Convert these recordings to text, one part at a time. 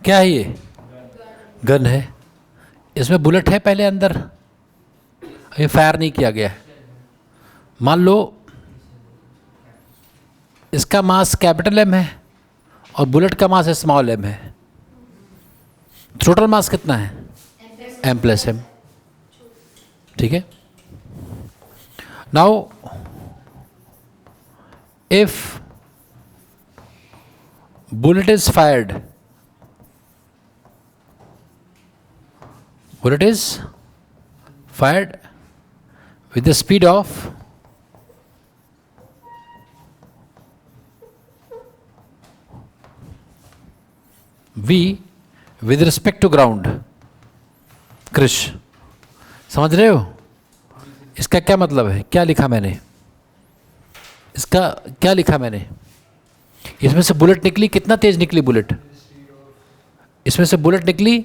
क्या है ये? गन है। इसमें बुलेट है पहले अंदर, ये फायर नहीं किया गया है। मान लो इसका मास कैपिटल एम है और बुलेट का मास स्मॉल एम है, टोटल मास कितना है? M plus M. ठीक है। Now if bullet is fired, bullet is fired with the speed of v with respect to ground. कृष, समझ रहे हो इसका क्या मतलब है? क्या लिखा मैंने? इसका क्या लिखा मैंने? इसमें से बुलेट निकली, कितना तेज निकली बुलेट? इसमें से बुलेट निकली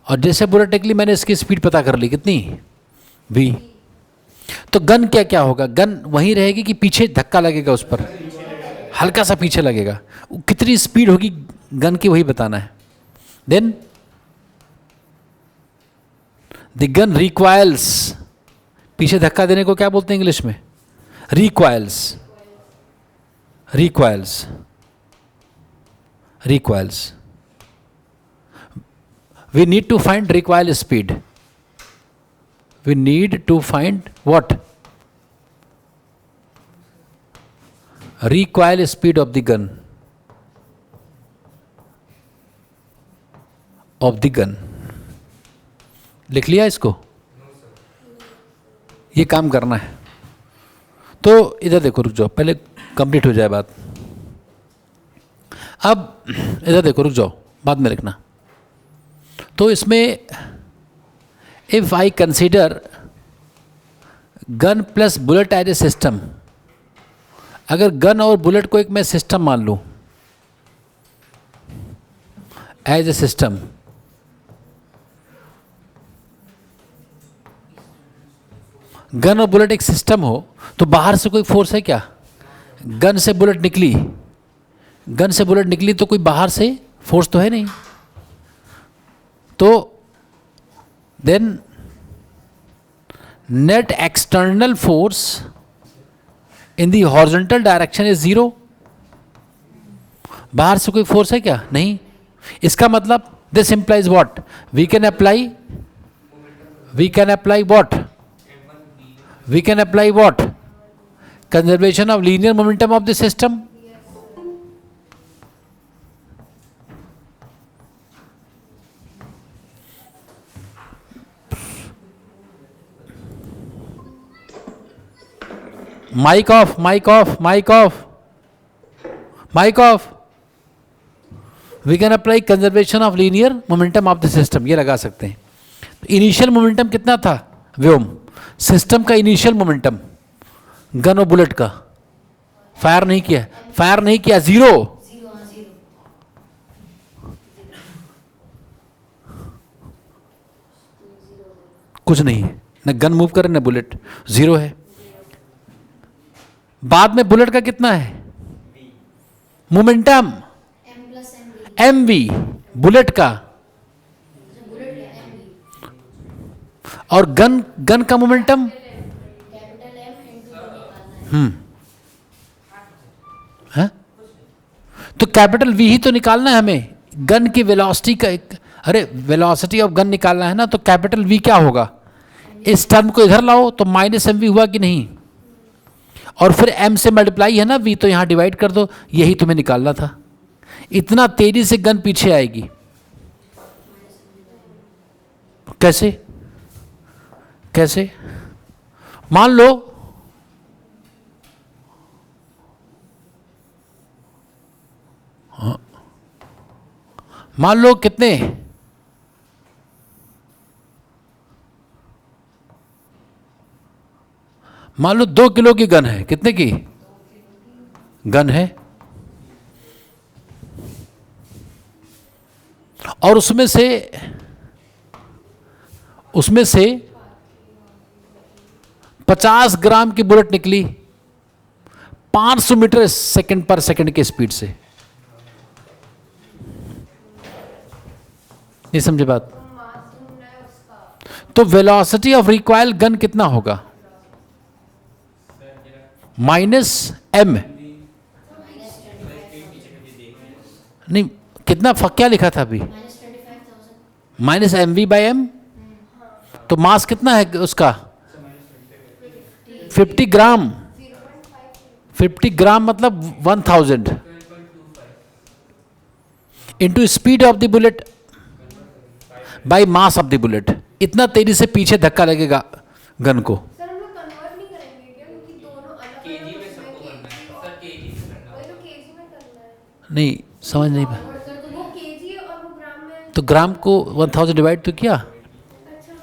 और जैसे बुलेट निकली मैंने इसकी स्पीड पता कर ली, कितनी? v। तो गन क्या क्या होगा? गन वहीं रहेगी कि पीछे धक्का लगेगा उस पर? हल्का सा पीछे लगेगा। कितनी स्पीड होगी गन की वही बताना है। देन द गन रिक्वायल्स, पीछे धक्का देने को क्या बोलते हैं इंग्लिश में? रिक्वायल्स। recoils, recoils. We need to find recoil speed. We need to find what? Recoil speed of the gun. Of the gun. लिख लिया इसको? ये काम करना है। तो इधर देखो, रुक जाओ, पहले कंप्लीट हो जाए बात। अब इधर देखो, रुक जाओ, बाद में लिखना। तो इसमें if I consider gun plus bullet as a system, अगर गन और बुलेट को एक मैं सिस्टम मान लूं, एज ए सिस्टम, गन और बुलेट एक सिस्टम हो तो बाहर से कोई फोर्स है क्या? गन से बुलेट निकली, गन से बुलेट निकली तो कोई बाहर से फोर्स तो है नहीं। तो then net external force in the horizontal direction is zero. बाहर से कोई फोर्स है क्या? नहीं। इसका मतलब this implies what? We can apply what? We can apply what? Conservation of linear momentum of the system. Mic off, mic off, mic off, mic off. We can apply conservation of linear momentum of the system. ये लगा सकते हैं। Initial momentum कितना था व्योम? System का initial momentum gun और bullet का, fire नहीं किया, जीरो। कुछ नहीं है, न गन मूव करे न बुलेट, जीरो है। बाद में बुलेट का कितना है मोमेंटम? एम वी बुलेट का, और गन का मोमेंटम है? तो कैपिटल वी ही तो निकालना है हमें। गन की वेलोसिटी का वेलोसिटी ऑफ गन निकालना है ना, तो कैपिटल वी क्या होगा? इस टर्म को इधर लाओ तो माइनस एम वी हुआ कि नहीं? और फिर एम से मल्टीप्लाई है ना वी, तो यहां डिवाइड कर दो। यही तुम्हें निकालना था। इतना तेजी से गन पीछे आएगी कैसे? मान लो कितने? मान लो 2 किलो की गन है। कितने की गन है? और उसमें से 50 ग्राम की बुलेट निकली 500 मीटर सेकंड पर सेकंड की स्पीड से। नहीं समझे बात? तो वेलोसिटी ऑफ रिकॉइल गन कितना होगा? माइनस एम, नहीं कितना क्या लिखा था अभी? Minus M V by M. तो मास कितना है उसका? 50 ग्राम। 50 ग्राम मतलब 1000 into speed of the bullet by mass of the bullet. इतना तेजी से पीछे धक्का लगेगा गन को। सर हम लोग कन्वर्ट नहीं करेंगे क्या, क्योंकि दोनों अलग केजी में सबको करना है सर, केजी में करना वही है। तो केजी में करना है। नहीं समझ नहीं पाया। तो वो केजी है और वो ग्राम में। तो ग्राम को 1000 डिवाइड तो किया, अच्छा हाँ।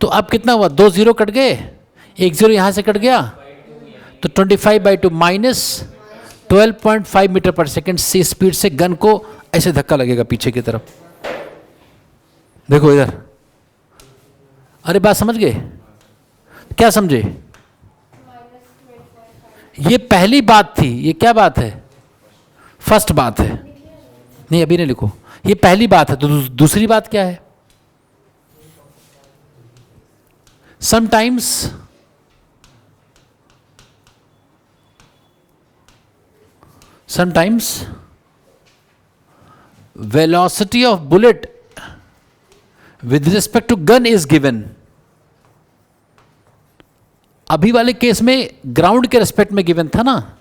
तो अब कितना हुआ? 2 जीरो कट गए, 1 जीरो यहाँ से कट गया, तो 25/2 माइनस 12.5 मीटर पर सेकेंड से स्पीड से गन को ऐसे धक्का लगेगा पीछे की तरफ। देखो इधर, अरे बात समझ गए? क्या समझे? ये पहली बात थी, ये क्या बात है? फर्स्ट बात है। नहीं अभी नहीं लिखो, ये पहली बात है। तो दूसरी बात क्या है? sometimes velocity of bullet with respect to gun is given। अभी वाले केस में ग्राउंड के रेस्पेक्ट में गिवन था ना,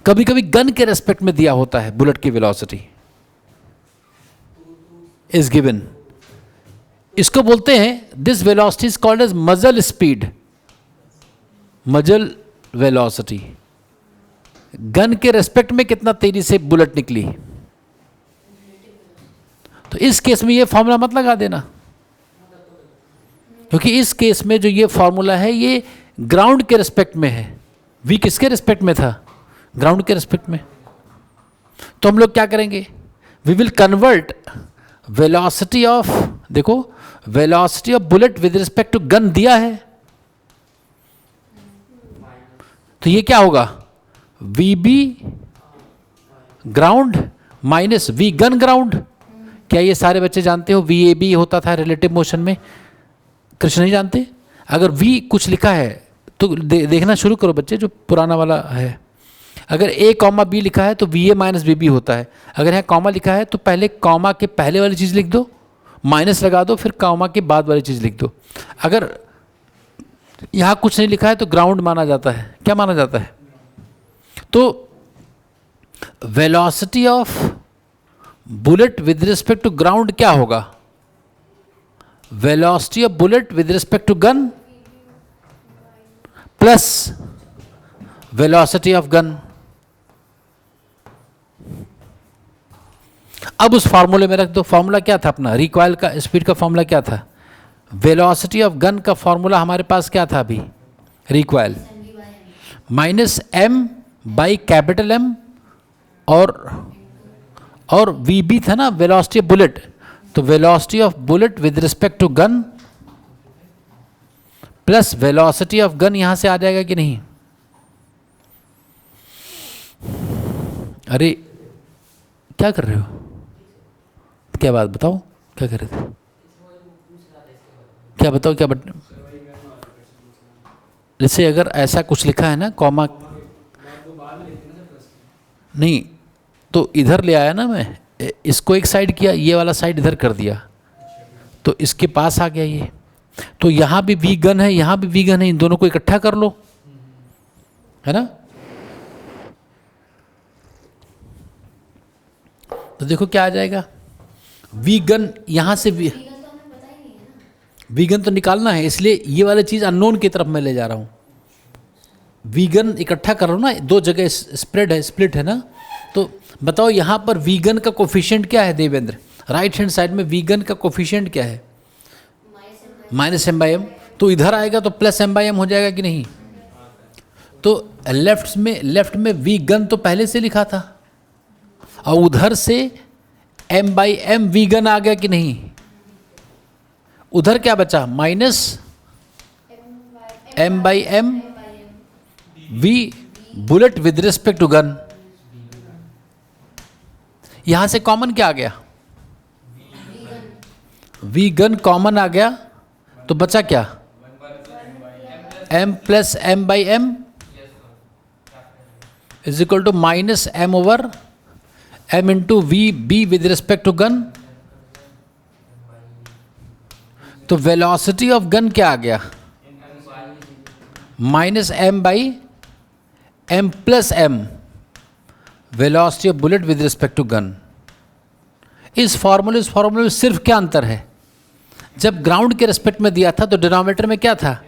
कभी कभी गन के रेस्पेक्ट में दिया होता है। बुलेट की वेलोसिटी इज गिवन, इसको बोलते हैं this velocity is called as muzzle speed, muzzle velocity. Gun के रेस्पेक्ट में कितना तेजी से बुलेट निकली। तो इस केस में ये फॉर्मूला मत लगा देना, क्योंकि इस केस में जो ये फॉर्मूला है ये ग्राउंड के रेस्पेक्ट में है। वी किसके रेस्पेक्ट में था? ग्राउंड के रेस्पेक्ट में। तो हम लोग क्या करेंगे? We will convert velocity of, देखो velocity of bullet with respect to gun दिया है, तो ये क्या होगा? V B ground minus V gun ground. क्या ये सारे बच्चे जानते हो वी ए बी होता था रिलेटिव मोशन में? कृष्ण नहीं जानते? अगर वी कुछ लिखा है तो देखना शुरू करो बच्चे, जो पुराना वाला है। अगर ए कॉमा बी लिखा है तो V A minus B B होता है। अगर यहाँ कॉमा लिखा है तो पहले कॉमा के पहले वाली चीज़ लिख दो, माइनस लगा दो, फिर कॉमा के बाद वाली चीज़ लिख दो। अगर यहाँ कुछ नहीं लिखा है तो ग्राउंड माना जाता है। क्या माना जाता है? तो velocity of bullet with respect to ground क्या होगा? Velocity of bullet with respect to gun plus velocity of gun. अब उस फार्मूले में रख दो। फार्मूला क्या था अपना? रिकॉइल का स्पीड का फार्मूला क्या था? वेलोसिटी ऑफ गन का फार्मूला हमारे पास क्या था अभी? Recoil minus M by capital M और वी बी था ना वेलोसिटी ऑफ बुलेट। तो velocity of bullet with respect to gun plus velocity of gun यहां से आ जाएगा कि नहीं? अरे क्या कर रहे हो? क्या बात बताओ, क्या कर रहे थे? क्या बताओ क्या जैसे अगर ऐसा कुछ लिखा है ना कॉमा, नहीं तो इधर ले आया ना मैं, इसको एक साइड किया, ये वाला साइड इधर कर दिया, तो इसके पास आ गया ये। तो यहाँ भी वी गन है, यहाँ भी वी गन है, इन दोनों को इकट्ठा कर लो, है ना? तो देखो क्या आ जाएगा? वी गन यहाँ से वी गन तो निकालना है, इसलिए ये वाली चीज़ अननोन की तरफ मैं ले जा रहा हूँ। वी गन इकट्ठा कर रहा हूँ ना, दो जगह स्प्रेड है, स्प्लिट है ना। तो बताओ यहाँ पर वीगन का कोफिशिएंट क्या है देवेंद्र? राइट हैंड साइड में वीगन का कोफिशिएंट क्या है? Minus M by M. तो इधर आएगा तो प्लस एम बाई एम हो जाएगा कि नहीं? तो लेफ्ट में वीगन तो पहले से लिखा था, और उधर से एम बाई एम वीगन आ गया कि नहीं? उधर क्या बचा? Minus M by m v bullet with respect to gun. यहां से कॉमन क्या आ गया? वी गन कॉमन आ गया तो बचा क्या, m plus m by m is equal to minus m over m into v b with respect to gun. तो वेलोसिटी ऑफ गन क्या आ गया, minus M by m plus m, velocity of bullet with respect to gun. इस फॉर्मूले में सिर्फ क्या अंतर है, जब ग्राउंड के रिस्पेक्ट में दिया था तो डिनोमिनेटर में क्या था,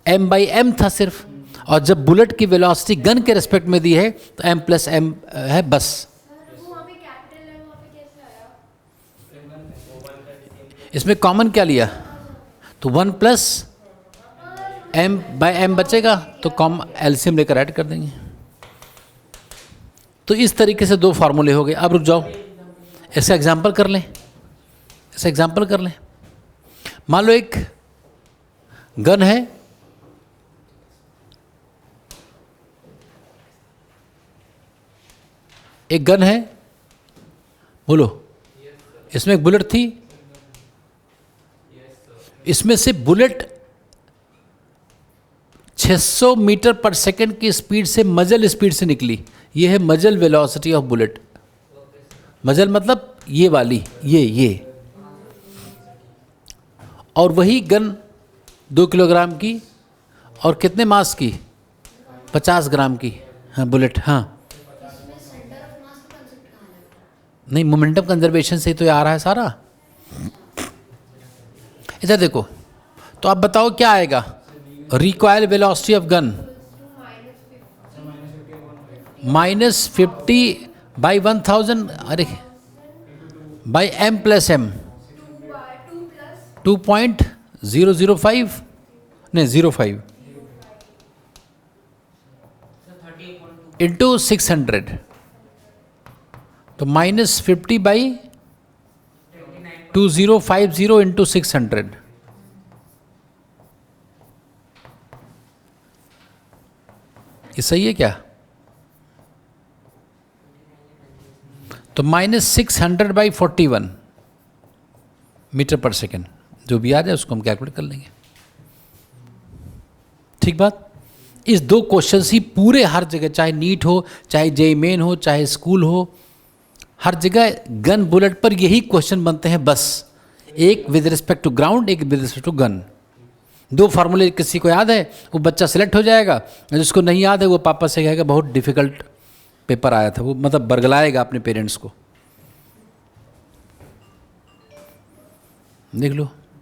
m बाई एम था सिर्फ, और जब बुलेट की वेलोसिटी गन के रिस्पेक्ट में दी है तो m प्लस एम है बस। सर वो वहाँ पे कैपिटल है, वहाँ पे कैसे आया? इसमें कॉमन क्या लिया, तो 1 प्लस m बाई एम बचेगा, तो कॉम एलसीएम लेकर ऐड कर देंगे। तो इस तरीके से दो फार्मूले हो गए। अब रुक जाओ, ऐसा एग्जाम्पल कर लें, ऐसा एग्जाम्पल कर लें। मान लो एक गन है, एक गन है, बोलो, इसमें एक बुलेट थी, इसमें से बुलेट 600 मीटर पर सेकंड की स्पीड से, मजल स्पीड से निकली। ये है मजल वेलोसिटी ऑफ बुलेट। मजल मतलब ये वाली, ये और वही गन 2 किलोग्राम की और कितने मास की, 50 ग्राम की। हाँ बुलेट, हाँ नहीं, मोमेंटम कंजर्वेशन से ही तो आ रहा है सारा। इधर देखो, तो आप बताओ क्या आएगा, recoil velocity of gun -50 by 1000, अरे बाई एम प्लस एम 2.005 नहीं 05 इंटू 600, तो -50 बाई 2050 इंटू 600, ये सही है क्या, तो -600 बाई 41 मीटर पर सेकेंड, जो भी आ जाए उसको हम कैलकुलेट कर लेंगे। ठीक बात। इस दो क्वेश्चन ही पूरे हर जगह, चाहे नीट हो, चाहे जेईई मेन हो, चाहे स्कूल हो, हर जगह गन बुलेट पर यही क्वेश्चन बनते हैं बस। एक विद रिस्पेक्ट टू ग्राउंड, एक विद रिस्पेक्ट टू गन। दो फार्मूले किसी को याद है वो बच्चा सिलेक्ट हो जाएगा, जिसको नहीं याद है वो पापा से कहेगा बहुत डिफिकल्ट पेपर आया था, वो मतलब बरगलाएगा अपने पेरेंट्स को। देख लो।